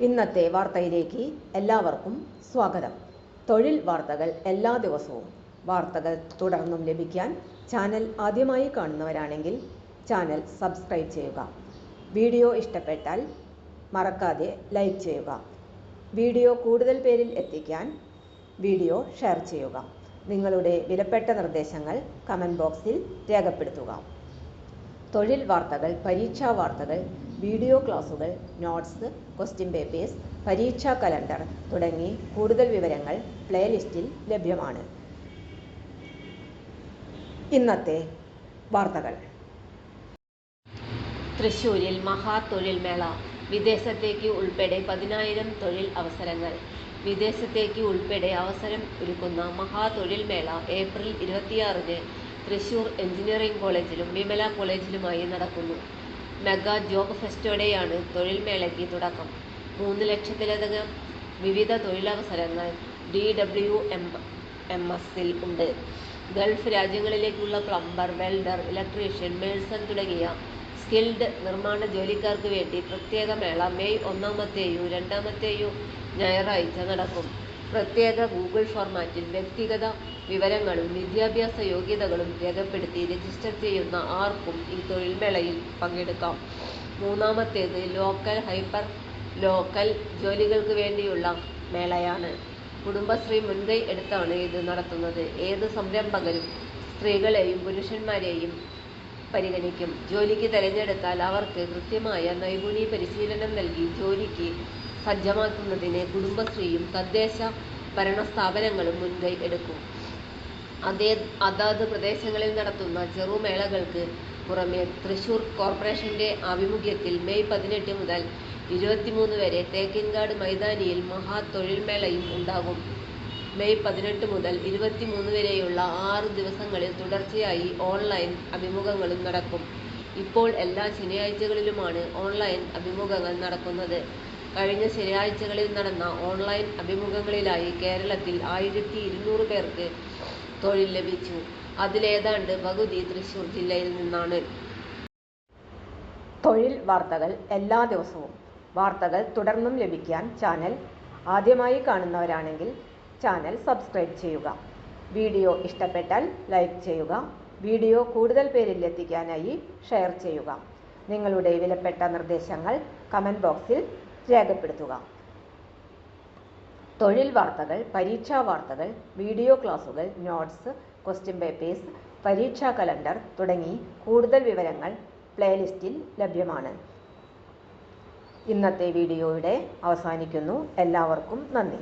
ഇന്നത്തെ വാർത്തയിലേക്ക് എല്ലാവർക്കും സ്വാഗതം. തൊഴിൽ വാർത്തകൾ എല്ലാ ദിവസവും വാർത്തകൾ തുടർന്നും ലഭിക്കാൻ ചാനൽ ആദ്യമായി കാണുന്നവരാണെങ്കിൽ ചാനൽ സബ്സ്ക്രൈബ് ചെയ്യുക. വീഡിയോ ഇഷ്ടപ്പെട്ടാൽ മറക്കാതെ ലൈക്ക് ചെയ്യുക. വീഡിയോ കൂടുതൽ പേരിൽ എത്തിക്കാൻ വീഡിയോ ഷെയർ ചെയ്യുക. നിങ്ങളുടെ വിലപ്പെട്ട നിർദ്ദേശങ്ങൾ കമൻറ്റ് ബോക്സിൽ രേഖപ്പെടുത്തുക. തൊഴിൽ വാർത്തകൾ, പരീക്ഷാ വാർത്തകൾ, വീഡിയോ ക്ലാസുകൾ, നോട്ട്സ്, ക്വസ്റ്റ്യൻ പേപ്പേഴ്സ്, പരീക്ഷാ കലണ്ടർ തുടങ്ങി കൂടുതൽ വിവരങ്ങൾ പ്ലേലിസ്റ്റിൽ ലഭ്യമാണ്. ഇന്നത്തെ വാർത്തകൾ. തൃശ്ശൂരിൽ മഹാ തൊഴിൽ മേള. വിദേശത്തേക്ക് ഉൾപ്പെടെ 10,000 തൊഴിൽ അവസരങ്ങൾ. വിദേശത്തേക്ക് ഉൾപ്പെടെ അവസരം ഒരുക്കുന്ന മഹാ തൊഴിൽ മേള ഏപ്രിൽ 26-ന് തൃശ്ശൂർ എഞ്ചിനീയറിംഗ് കോളേജിലും വിമല കോളേജിലുമായി നടക്കുന്നു. മെഗാ ജോബ് ഫെസ്റ്റോടെയാണ് തൊഴിൽ മേളയ്ക്ക് തുടക്കം. 3 ലക്ഷത്തിലധികം വിവിധ തൊഴിലവസരങ്ങൾ DWMS-ൽ ഉണ്ട്. ഗൾഫ് രാജ്യങ്ങളിലേക്കുള്ള പ്ലംബർ, വെൽഡർ, ഇലക്ട്രീഷ്യൻ, മേഴ്സൺ തുടങ്ങിയ സ്കിൽഡ് നിർമ്മാണ ജോലിക്കാർക്ക് വേണ്ടി പ്രത്യേക മേള മെയ് 1-ാമത്തെയും 2-ാമത്തെയും ഞായറാഴ്ച നടക്കും. പ്രത്യേക ഗൂഗിൾ ഫോർമാറ്റിൽ വ്യക്തിഗത വിവരങ്ങളും വിദ്യാഭ്യാസ യോഗ്യതകളും രേഖപ്പെടുത്തി രജിസ്റ്റർ ചെയ്യുന്ന ആർക്കും ഈ തൊഴിൽ മേളയിൽ പങ്കെടുക്കാം. 3-ാമത്തേത് ലോക്കൽ, ഹൈപ്പർ ലോക്കൽ ജോലികൾക്ക് വേണ്ടിയുള്ള മേളയാണ്. കുടുംബശ്രീ മുൻകൈ എടുത്താണ് ഇത് നടത്തുന്നത്. ഏത് സംരംഭകരും സ്ത്രീകളെയും പുരുഷന്മാരെയും പരിഗണിക്കും. ജോലിക്ക് തിരഞ്ഞെടുത്താൽ അവർക്ക് കൃത്യമായ നൈപുണ്യ പരിശീലനം നൽകി ജോലിക്ക് സജ്ജമാക്കുന്നതിന് കുടുംബശ്രീയും തദ്ദേശ ഭരണ സ്ഥാപനങ്ങളും മുൻകൈ എടുക്കും. അതാത് പ്രദേശങ്ങളിൽ നടത്തുന്ന ചെറുമേളകൾക്ക് പുറമെ തൃശ്ശൂർ കോർപ്പറേഷന്റെ ആഭിമുഖ്യത്തിൽ മെയ് 18 മുതൽ 23 വരെ തേക്കിൻകാട് മൈതാനിയിൽ മഹാ തൊഴിൽ മേളയും ഉണ്ടാകും. മെയ് 18 മുതൽ 23 വരെയുള്ള 6 ദിവസങ്ങളിൽ തുടർച്ചയായി ഓൺലൈൻ അഭിമുഖങ്ങളും നടക്കും. ഇപ്പോൾ എല്ലാ ശനിയാഴ്ചകളിലുമാണ് ഓൺലൈൻ അഭിമുഖങ്ങൾ നടക്കുന്നത്. കഴിഞ്ഞ ശനിയാഴ്ചകളിൽ നടന്ന ഓൺലൈൻ അഭിമുഖങ്ങളിലായി കേരളത്തിൽ 1200 പേർക്ക് തൊഴിൽ ലഭിച്ചു. അതിലേതാണ്ട് പകുതി തൃശ്ശൂർ ജില്ലയിൽ നിന്നാണ്. തൊഴിൽ വാർത്തകൾ എല്ലാ ദിവസവും വാർത്തകൾ തുടർന്നും ലഭിക്കാൻ ചാനൽ ആദ്യമായി കാണുന്നവരാണെങ്കിൽ ചാനൽ സബ്സ്ക്രൈബ് ചെയ്യുക. വീഡിയോ ഇഷ്ടപ്പെട്ടാൽ ലൈക്ക് ചെയ്യുക. വീഡിയോ കൂടുതൽ പേരിൽ എത്തിക്കാനായി ഷെയർ ചെയ്യുക. നിങ്ങളുടെ വിലപ്പെട്ട നിർദ്ദേശങ്ങൾ കമൻറ്റ് ബോക്സിൽ രേഖപ്പെടുത്തുക. തൊഴിൽ വാർത്തകൾ, പരീക്ഷാ വാർത്തകൾ, വീഡിയോ ക്ലാസുകൾ, നോട്ട്സ്, ക്വസ്റ്റ്യൻ പേപ്പേഴ്സ്, പരീക്ഷാ കലണ്ടർ തുടങ്ങി കൂടുതൽ വിവരങ്ങൾ പ്ലേലിസ്റ്റിൽ ലഭ്യമാണ്. ഇന്നത്തെ വീഡിയോയുടെ അവസാനിക്കുന്നു. എല്ലാവർക്കും നന്ദി.